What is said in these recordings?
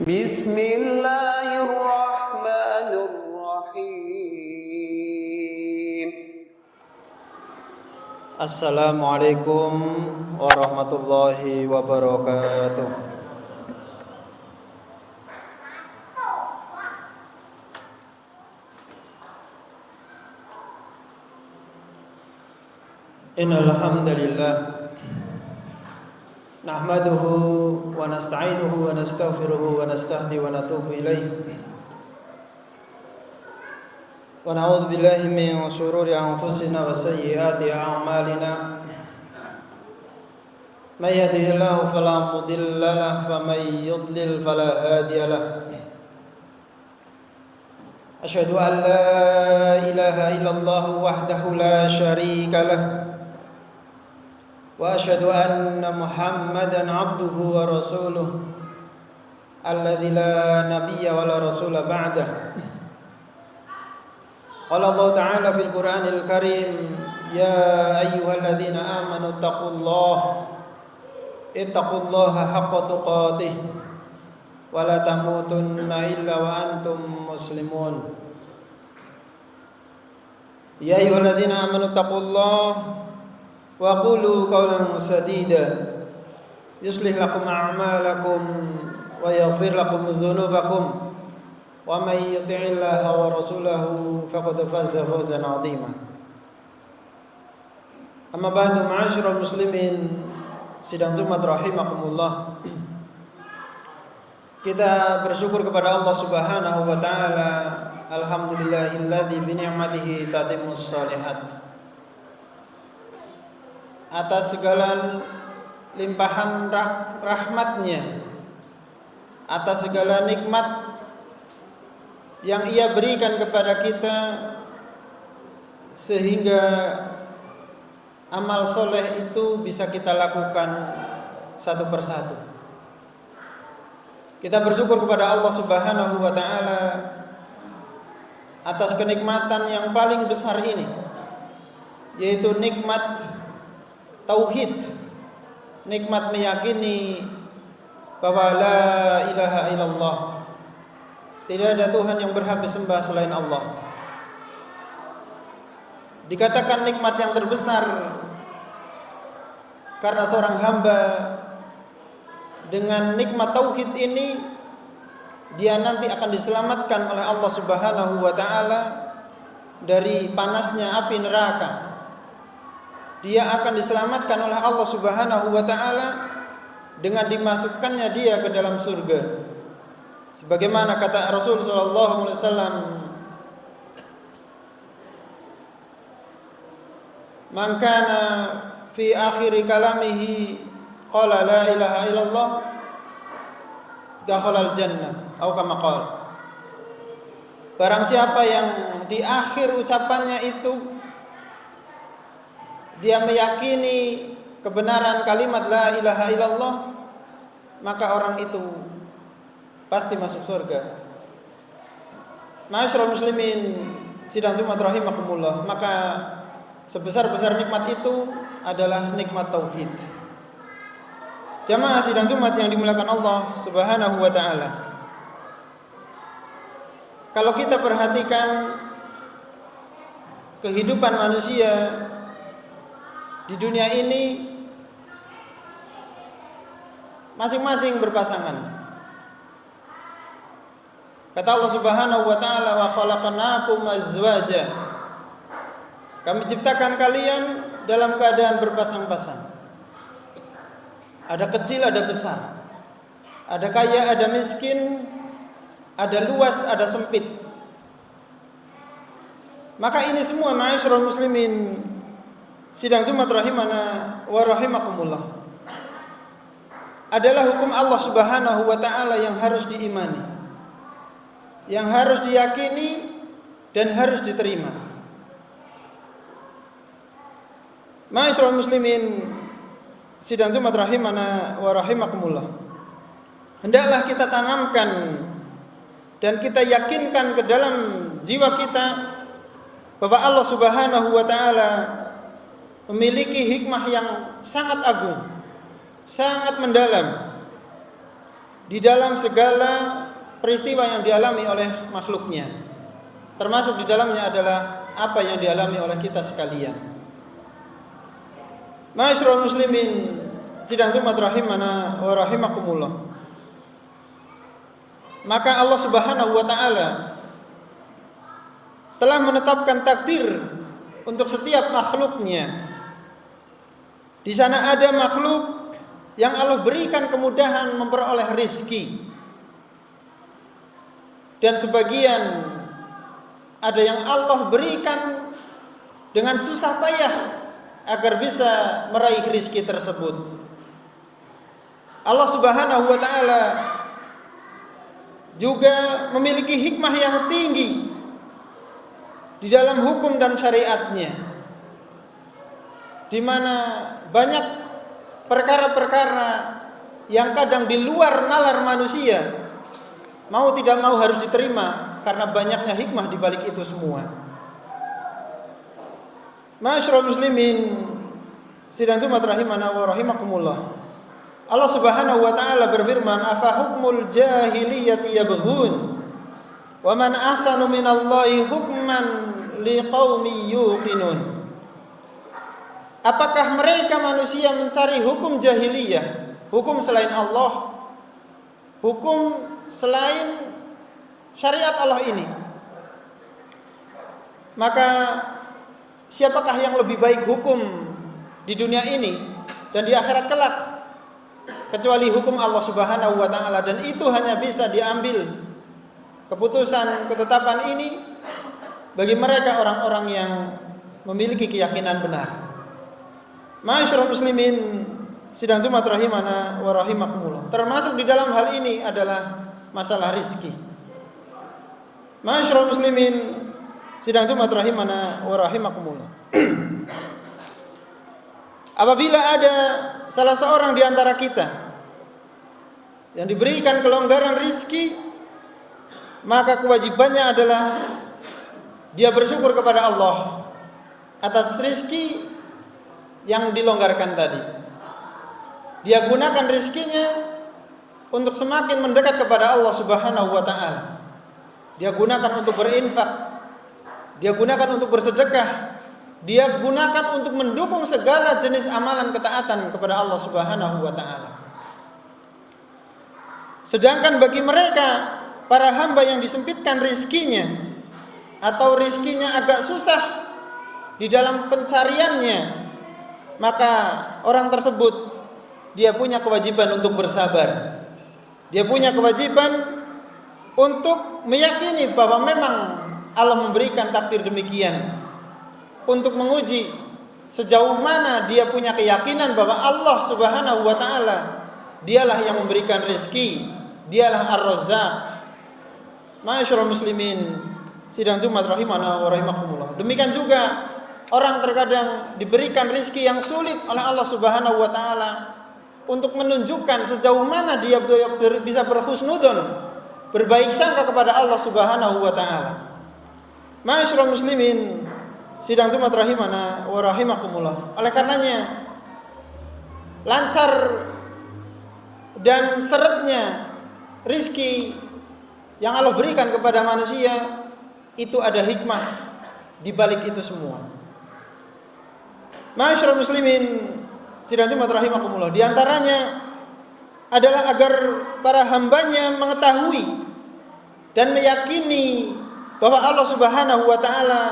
Bismillahirrahmanirrahim. Assalamualaikum warahmatullahi wabarakatuh. Innal hamdalillah nahmaduhu wa nasta'inuhu wa nastaghfiruhu wa nastahdi wa natubu ilaih. Wa na'udzu billahi min shururi anfusina wa sayyiati a'malina. May yahdihillahu fala mudilla lahu wa may yudlil fala hadiya lahu. Asyhadu an la ilaha illallah wahdahu la syarika lahu. Wa asyhadu anna Muhammadan abduhu wa rasuluh alladzi la nabiyya wa la rasula ba'dah. Qala Allah ta'ala fil Qur'anil Karim, ya ayyuhalladzina amanu ittaqullaha haqqa tuqatih wa la tamutunna illa wa antum muslimun. Ya ayyuhalladzina amanu ittaqullaha wa qulu qawlan sadida yuslih lakum a'malakum wa yaghfir lakum dzunubakum wa may yuti'illaha wa rasulahu faqad faza fawzan 'azima. Amma ba'du, ma'asyiral muslimin sidang Jumat rahimakumullah. Kita bersyukur kepada Allah Subhanahu wa taala. Alhamdulillahilladzi bi ni'matihi tatimmus shalihat. Atas segala limpahan rahmatnya, atas segala nikmat yang Ia berikan kepada kita, sehingga amal soleh itu bisa kita lakukan satu persatu. Kita bersyukur kepada Allah Subhanahu wa ta'ala atas kenikmatan yang paling besar ini, yaitu nikmat tauhid, nikmat meyakini bahwa la ilaha illallah, tidak ada Tuhan yang berhak disembah selain Allah. Dikatakan nikmat yang terbesar karena seorang hamba dengan nikmat tauhid ini, dia nanti akan diselamatkan oleh Allah Subhanahu wa ta'ala dari panasnya api neraka. Dia akan diselamatkan oleh Allah Subhanahu wa ta'ala dengan dimasukkannya dia ke dalam surga. Sebagaimana kata Rasul sallallahu alaihi wasallam, "Man kana fi akhir kalamihi qala la ilaha illallah dakhala al-jannah," atau kama qala. Barang siapa yang di akhir ucapannya itu dia meyakini kebenaran kalimat la ilaha illallah, maka orang itu pasti masuk surga. Ma'asyiral muslimin sidang Jumat rahimakumullah, maka sebesar-besar nikmat itu adalah nikmat tauhid. Jamaah sidang Jumat yang dimuliakan Allah Subhanahu wa ta'ala, kalau kita perhatikan kehidupan manusia di dunia ini, masing-masing berpasangan. Kata Allah Subhanahu wa ta'ala, wa khalaqnakum azwaja, kami ciptakan kalian dalam keadaan berpasang-pasang. Ada kecil, ada besar, ada kaya, ada miskin, ada luas, ada sempit. Maka ini semua, ma'asyiral muslimin sidang Jumat rahimana wa rahimakumullah, adalah hukum Allah Subhanahu wa ta'ala yang harus diimani, yang harus diyakini dan harus diterima. Ma'asyiral muslimin sidang Jumat rahimana wa rahimakumullah, hendaklah kita tanamkan dan kita yakinkan ke dalam jiwa kita bahwa Allah Subhanahu wa ta'ala memiliki hikmah yang sangat agung, sangat mendalam di dalam segala peristiwa yang dialami oleh makhluknya. Termasuk di dalamnya adalah apa yang dialami oleh kita sekalian. Ma'asyiral muslimin, sidang Jumat rahimana wa rahimakumullah. Maka Allah Subhanahu wa taala telah menetapkan takdir untuk setiap makhluknya. Di sana ada makhluk yang Allah berikan kemudahan memperoleh rizki, dan sebagian ada yang Allah berikan dengan susah payah agar bisa meraih rizki tersebut. Allah Subhanahu wa taala juga memiliki hikmah yang tinggi di dalam hukum dan syariatnya, di mana banyak perkara-perkara yang kadang di luar nalar manusia, mau tidak mau harus diterima karena banyaknya hikmah di balik itu semua. Ma'asyiral muslimin, sidang Jumat rahimana wa rahimakumullah. Allah Subhanahu wa taala berfirman, "Afa hukmul jahiliyati yabghun wa man ahsanu minallahi hukman liqaumin yuqinun." Apakah mereka manusia mencari hukum jahiliyah, hukum selain Allah, hukum selain syariat Allah ini? Maka siapakah yang lebih baik hukum di dunia ini dan di akhirat kelak kecuali hukum Allah Subhanahu wa taala? Dan itu hanya bisa diambil keputusan ketetapan ini bagi mereka orang-orang yang memiliki keyakinan benar. Ma'asyiral muslimin, sidang Jumat rahimana wa rahimakumullah. Termasuk di dalam hal ini adalah masalah rizki. Ma'asyiral muslimin, sidang Jumat rahimana wa rahimakumullah. Apabila ada salah seorang di antara kita yang diberikan kelonggaran rizki, maka kewajibannya adalah dia bersyukur kepada Allah atas rizki yang dilonggarkan tadi. Dia gunakan rizkinya untuk semakin mendekat kepada Allah Subhanahu wa taala. Dia gunakan untuk berinfak, dia gunakan untuk bersedekah, dia gunakan untuk mendukung segala jenis amalan ketaatan kepada Allah Subhanahu wa taala. Sedangkan bagi mereka, para hamba yang disempitkan rizkinya atau rizkinya agak susah di dalam pencariannya, maka orang tersebut dia punya kewajiban untuk bersabar. Dia punya kewajiban untuk meyakini bahwa memang Allah memberikan takdir demikian, untuk menguji sejauh mana dia punya keyakinan bahwa Allah Subhanahu wa taala dialah yang memberikan rezeki, dialah Ar-Razzaq. Ma'asyiral muslimin, sidang Jumat rahimana wa rahimakumullah. Demikian juga orang terkadang diberikan rezeki yang sulit oleh Allah Subhanahu wa taala untuk menunjukkan sejauh mana dia bisa berhusnudzon, berbaik sangka kepada Allah Subhanahu wa taala. Ma'asyiral muslimin, sidang Jumat rahimana wa rahimakumullah. Oleh karenanya, lancar dan seretnya rizki yang Allah berikan kepada manusia, itu ada hikmah di balik itu semua. Ma'asyiral muslimin, sidang Jumat rahimakumullah, di antaranya adalah agar para hambanya mengetahui dan meyakini bahwa Allah Subhanahu wa taala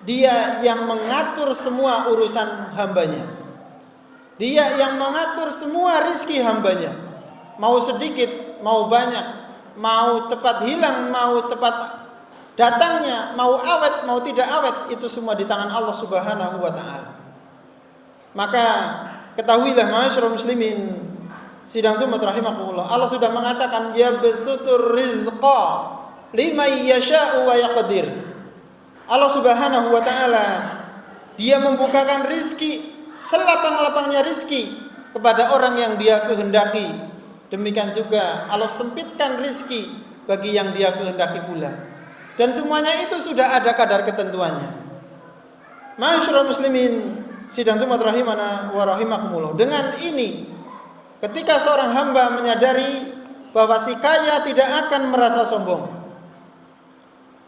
dia yang mengatur semua urusan hambanya. Dia yang mengatur semua rizki hambanya. Mau sedikit, mau banyak, mau cepat hilang, mau cepat datangnya, mau awet, mau tidak awet, itu semua di tangan Allah Subhanahu wa taala. Maka ketahuilah ma'asyiral muslimin, sidang Jumat rahimakumullah, Allah sudah mengatakan ya basutur rizqa liman yasha'u wa yaqdir. Allah Subhanahu wa taala dia membukakan rizki, selapang-lapangnya rizki kepada orang yang dia kehendaki. Demikian juga Allah sempitkan rizki bagi yang dia kehendaki pula. Dan semuanya itu sudah ada kadar ketentuannya. Ma'asyiral muslimin, sidang Jumat rahimana wa rahimakumullah. Dengan ini ketika seorang hamba menyadari bahwa si kaya tidak akan merasa sombong,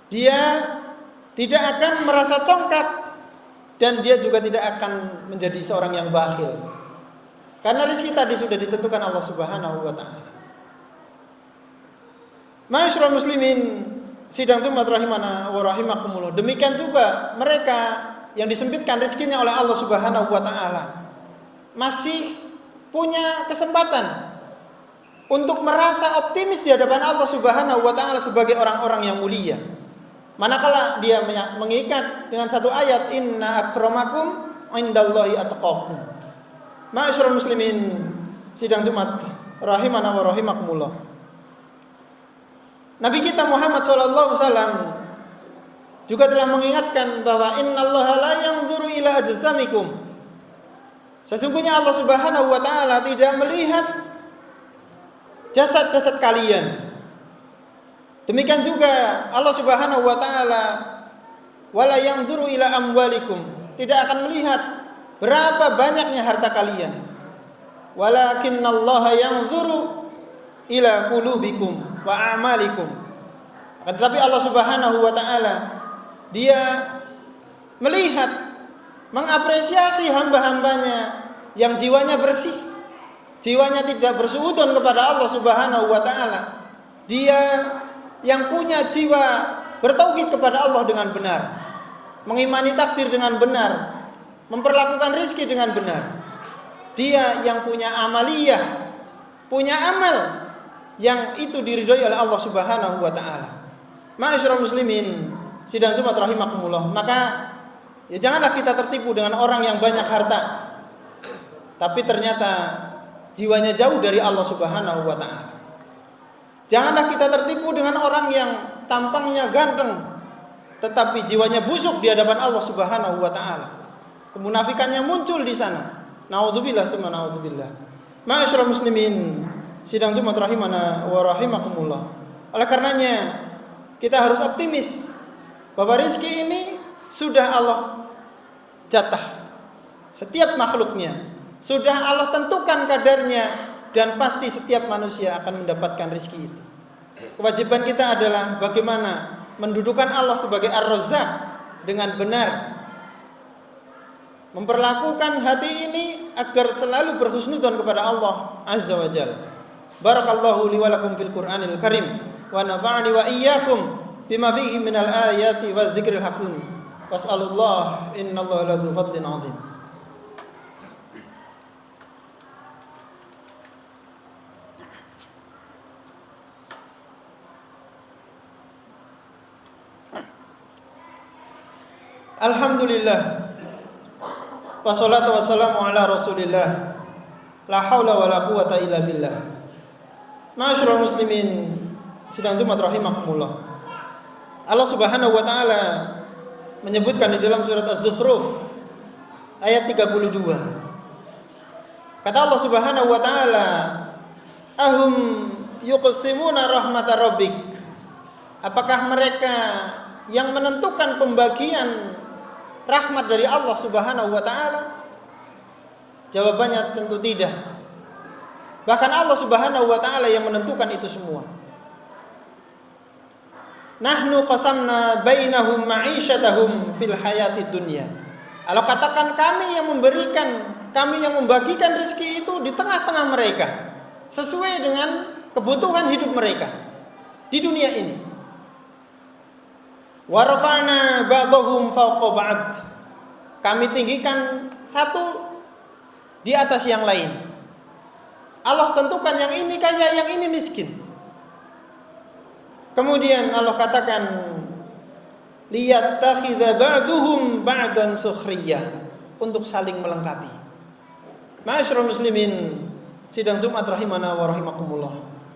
dia tidak akan merasa congkak, dan dia juga tidak akan menjadi seorang yang bakhil. Karena rezeki tadi sudah ditentukan Allah Subhanahu wa taala. Ma'asyiral muslimin, sidang Jumat rahimana wa rahimakumullah. Demikian juga mereka yang disempitkan rezekinya oleh Allah Subhanahu wa taala masih punya kesempatan untuk merasa optimis di hadapan Allah Subhanahu wa taala sebagai orang-orang yang mulia. Manakala dia mengikat dengan satu ayat, inna akramakum indallahi atqakum. Ma'asyiral muslimin, sidang Jumat rahimana wa rahimakumullah. Nabi kita Muhammad sallallahu alaihi wasallam juga telah mengingatkan bahwa innallaha la yanzuru ila ajsamikum. Sesungguhnya Allah Subhanahu wa taala tidak melihat jasad-jasad kalian. Demikian juga Allah Subhanahu wa taala wala yanzuru ila amwalikum, tidak akan melihat berapa banyaknya harta kalian. Walakinnallaha yanzuru ila qulubikum wa a'malikum. Tetapi Allah Subhanahu wa taala dia melihat, mengapresiasi hamba-hambanya yang jiwanya bersih, jiwanya tidak bersuudzon kepada Allah Subhanahu wa taala. Dia yang punya jiwa bertauhid kepada Allah dengan benar, mengimani takdir dengan benar, memperlakukan rezeki dengan benar. Dia yang punya amaliyah, punya amal yang itu diridhoi oleh Allah Subhanahu wa taala. Ma'asyiral muslimin, sidang Jumat rahimakumullah. Maka ya janganlah kita tertipu dengan orang yang banyak harta tapi ternyata jiwanya jauh dari Allah Subhanahu wa taala. Janganlah kita tertipu dengan orang yang tampangnya ganteng tetapi jiwanya busuk di hadapan Allah Subhanahu wa taala. Kemunafikannya muncul di sana. Naudzubillah summa naudzubillah. Ma'asyiral muslimin, sidang Jumat rahimana wa rahimakumullah. Oleh karenanya kita harus optimis bahwa rezeki ini sudah Allah jatah setiap makhluknya, sudah Allah tentukan kadarnya, dan pasti setiap manusia akan mendapatkan rezeki itu. Kewajiban kita adalah bagaimana mendudukan Allah sebagai Ar-Razzaq dengan benar, memperlakukan hati ini agar selalu berhusnudzon kepada Allah Azza wa Jalla. Barakallahu li wa lakum fil Qur'anil Karim wa nafa'ani wa iyyakum bima fihi minal ayati wadh-dzikril hakim. Was'alullah innallaha ladzu fadlin 'adzim. Alhamdulillah, wassalatu wassalamu ala rasulillah, la haula wa la quwata illa billah. Ma'asyiral muslimin, sidang Jumat rahimakumullah. Allah Subhanahu wa taala menyebutkan di dalam surat Az-Zukhruf ayat 32. Kata Allah Subhanahu wa taala, ahum yuqsimuna rahmatar rabbik. Apakah mereka yang menentukan pembagian rahmat dari Allah Subhanahu wa taala? Jawabannya tentu tidak. Bahkan Allah Subhanahu wa taala yang menentukan itu semua. Nahnu qasamna bainahum ma'isyatahum fil hayatid dunya. Allah katakan kami yang memberikan, kami yang membagikan rezeki itu di tengah-tengah mereka sesuai dengan kebutuhan hidup mereka di dunia ini. Wa rafa'na ba'dahum fawqa ba'd. Kami tinggikan satu di atas yang lain. Allah tentukan yang ini kaya, yang ini miskin. Kemudian Allah katakan liyattakhidha ba'duhum ba'dan sukhriyya, untuk saling melengkapi. Ma'asyiral muslimin, sidang Jumat rahimana wa rahimakumullah.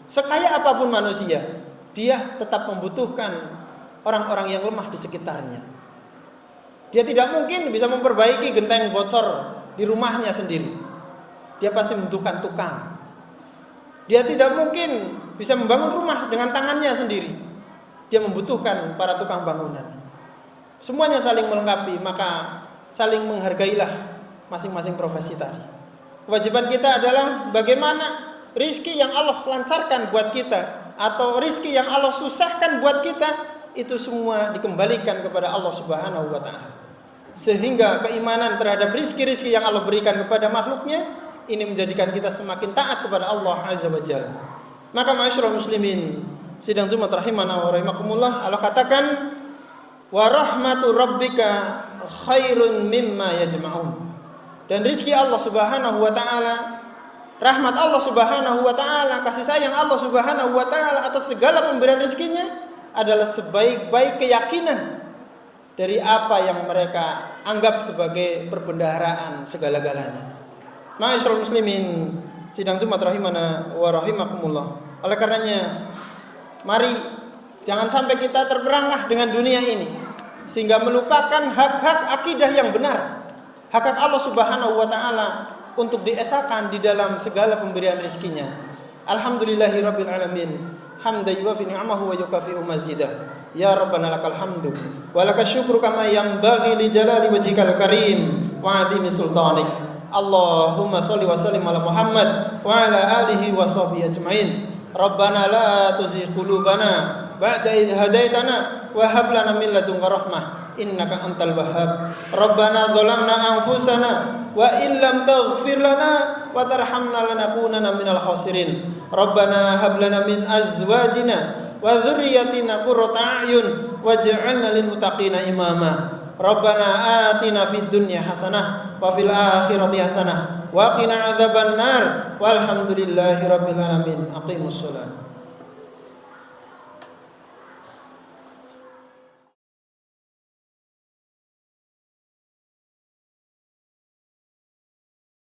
Sekaya apapun manusia, dia tetap membutuhkan orang-orang yang lemah di sekitarnya. Dia tidak mungkin bisa memperbaiki genteng bocor di rumahnya sendiri. Dia pasti membutuhkan tukang. Dia tidak mungkin bisa membangun rumah dengan tangannya sendiri. Dia membutuhkan para tukang bangunan. Semuanya saling melengkapi, maka saling menghargailah masing-masing profesi tadi. Kewajiban kita adalah bagaimana rizki yang Allah lancarkan buat kita atau rizki yang Allah susahkan buat kita, itu semua dikembalikan kepada Allah Subhanahu wa ta'ala. Sehingga keimanan terhadap rizki-rizki yang Allah berikan kepada makhluknya ini menjadikan kita semakin taat kepada Allah Azza wa Jalla. Maka ma'asyiral muslimin, sidang Jumat rahimana wa rahimakumullah, Allah katakan wa rahmatu rabbika khairun mimma yajma'un. Dan rizki Allah Subhanahu wa ta'ala, rahmat Allah Subhanahu wa ta'ala, kasih sayang Allah Subhanahu wa ta'ala atas segala pemberian rizkinya adalah sebaik-baik keyakinan dari apa yang mereka anggap sebagai perbendaharaan segala-galanya. Ma'asyiral muslimin, sidang Jumat rahimana wa rahimakumullah. Oleh karenanya, mari jangan sampai kita terperangkap dengan dunia ini sehingga melupakan hak-hak akidah yang benar, hak-hak Allah Subhanahu wa ta'ala untuk diesakan di dalam segala pemberian rezekinya. Alhamdulillahirabbil alamin, hamdan yuwafi ni'amahu wa yukafi'u mazidah. Ya Rabbana lakal hamdu wa lakas syukru kama yanbaghi li jalali wajhikal karim wa 'azimi sultanik. Allahumma shalli wa sallim ala Muhammad wa ala alihi wa sahbihi ajmain. Rabbana la tuzigh qulubana ba'da idh hadaitana wa hab lana min ladunka rahmah innaka antal wahhab. Rabbana zalamna anfusana wa illam taghfir lana wa tarhamna lanakunanna minal khasirin. Rabbana hab lana min azwajina wa dzurriyyatina qurrata a'yun waj'alna lil muttaqina imama. Rabbana atina fid dunya hasanah wa fil akhirati hasanah wa qina adzabannar walhamdulillahi rabbil alamin. Aqimus shalah.